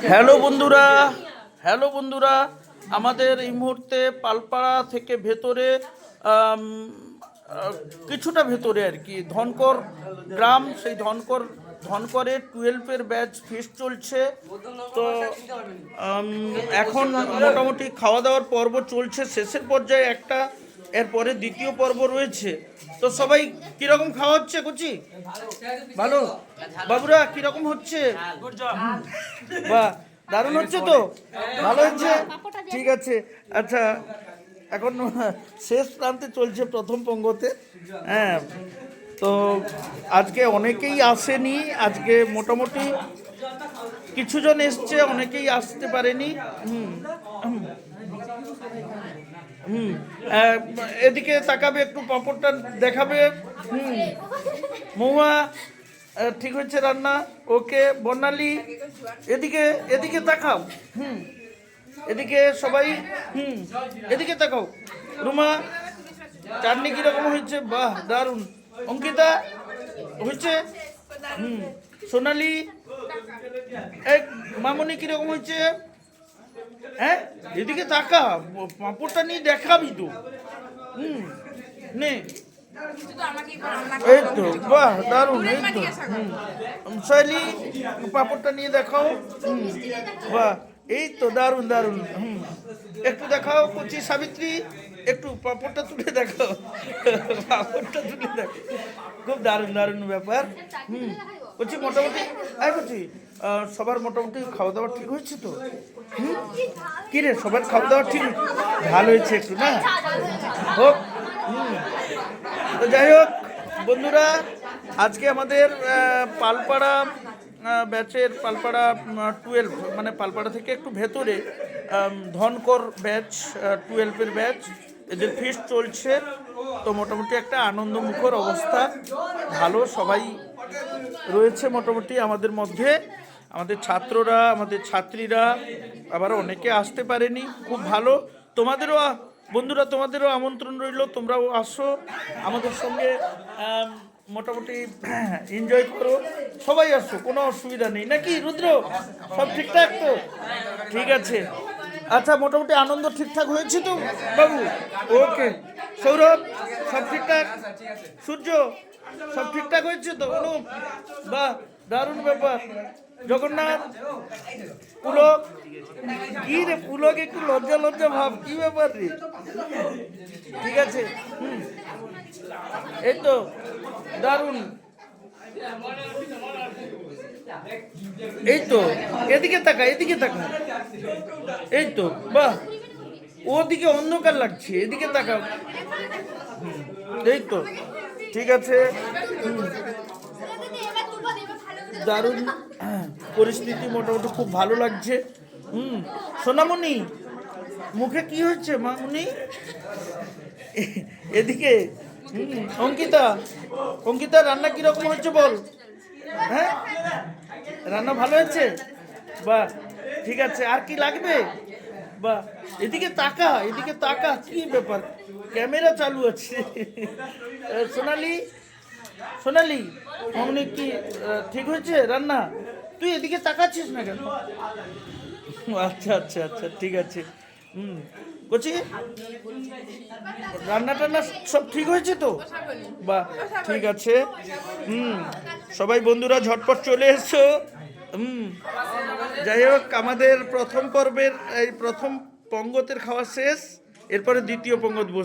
Hello বন্ধুরা, আমাদের এই মুহূর্তে পালপাড়া থেকে ভেতরে কিছুটা ভেতরে আর কি ধনকর গ্রাম, সেই ধনকরে 12-এর ব্যাচ ফিস্ট চলছে। তো এখন মোটামুটি খাওয়া দাওয়ার পর্ব চলছে, শেষের পর্যায়ে একটা, এরপরে দ্বিতীয় পর্ব রয়েছে। তো সবাই কিরকম খাওয়া হচ্ছে? কুচি ভালো? বাবুরা কিরকম হচ্ছে? বাহ, দারুণ হচ্ছে তো, ভালো হচ্ছে, ঠিক আছে। আচ্ছা, এখন শেষ প্রান্তে চলছে প্রথম পঙ্গতে। হ্যাঁ, তো আজকে অনেকেই আসেনি, আজকে মোটামুটি কিছুজন এসছে, অনেকেই আসতে পারেনি। এদিকে তাকাবে, একটু পাঁপড়টা দেখাবে। মহুয়া ঠিক হচ্ছে রান্না, ওকে। বর্ণালী এদিকে এদিকে তাকাও, এদিকে সবাই, এদিকে তাকাও। রুমা চাটনি কিরকম হয়েছে? বাহ, দারুণ। অঙ্কিতা হয়েছে? সোনালি, এক মামনি কিরকম হয়েছে? হ্যাঁ, এদিকে তাকা, পাঁপড়টা নিয়ে দেখাবি তো। নে, এই তো, বাহ, দারুণ। এই তো, শৈলী পাঁপড়টা নিয়ে দেখাও। বাহ, এই তো, দারুণ দারুণ। একটু দেখাও কুচি সাবিত্রী, একটু পাঁপড়টা তুলে দেখাও, পাঁপড়টা তুলে দেখো, খুব দারুণ দারুণ ব্যাপার। বলছি মোটামুটি, বলছি সবার মোটামুটি খাওয়া দাওয়া ঠিক হয়েছে তো? কি রে, সবার খাওয়া দাওয়া ঠিক ভালো হয়েছে একটু না? হোক। তো যাই হোক বন্ধুরা, আজকে আমাদের পালপাড়া ব্যাচের, পালপাড়া 12, মানে পালপাড়া থেকে একটু ভেতরে ধনকর ব্যাচ 12-এর ব্যাচ, এদের ফিস্ট চলছে। তো মোটামুটি একটা আনন্দমুখর অবস্থা, ভালো, সবাই রয়েছে মোটামুটি আমাদের মধ্যে। আমাদের ছাত্ররা, আমাদের ছাত্রীরা, আবার অনেকে আসতে পারেনি, খুব ভালো। তোমাদেরও বন্ধুরা, তোমাদেরও আমন্ত্রণ রইল, তোমরাও আসো আমাদের সঙ্গে, মোটামুটি এনজয় করো, সবাই আসো, কোনো অসুবিধা নেই, নাকি রুদ্র? সব ঠিকঠাক তো? ঠিক আছে, আচ্ছা, মোটামুটি আনন্দ ঠিকঠাক হয়েছে তো বাবু? ওকে। সৌরভ, সব ঠিকঠাক? সূর্য, সব ঠিকঠাক হয়েছে তো? অনুপ, বাহ, দারুণ ব্যাপার। জগন্নাথ, পুলক, কি রে পুলক, একটু লজ্জা লজ্জা ভাব, কি ব্যাপার রে? ঠিক আছে, এই তো, দারুণ। এই তো, এদিকে তাকা, এদিকে তাকা, এই তো, বাহ, ওদিকে অন্ধকার লাগছে, এদিকে তাকা। এই তো, ঠিক আছে, দারুণ পরিস্থিতি, মোটামুটি খুব ভালো লাগছে। সোনামণি, মুখে কি হচ্ছে মামুনি? এদিকে অঙ্কিতা, অঙ্কিতা রান্না কিরকম হচ্ছে বল? হ্যাঁ, রান্না ভালো হয়েছে, বাহ, ঠিক আছে। আর কি লাগবে? বাহ, এদিকে তাকা, এদিকে তাকা, কি ব্যাপার, ক্যামেরা চালু আছে। সোনালি, সোনালি, মামনি কি ঠিক হয়েছে রান্না? তুই এদিকে তাকাচ্ছিস না কেন? আচ্ছা আচ্ছা আচ্ছা, ঠিক আছে। বলছি রান্না টান্না সব ঠিক হয়েছে তো? বাহ, ঠিক আছে। সবাই বন্ধুরা ঝটপট চলে এসছো। যাই হোক, আমাদের প্রথম পর্বের এই প্রথম পঙ্গতের খাওয়া শেষ, এরপরে দ্বিতীয় পঙ্গত বসে।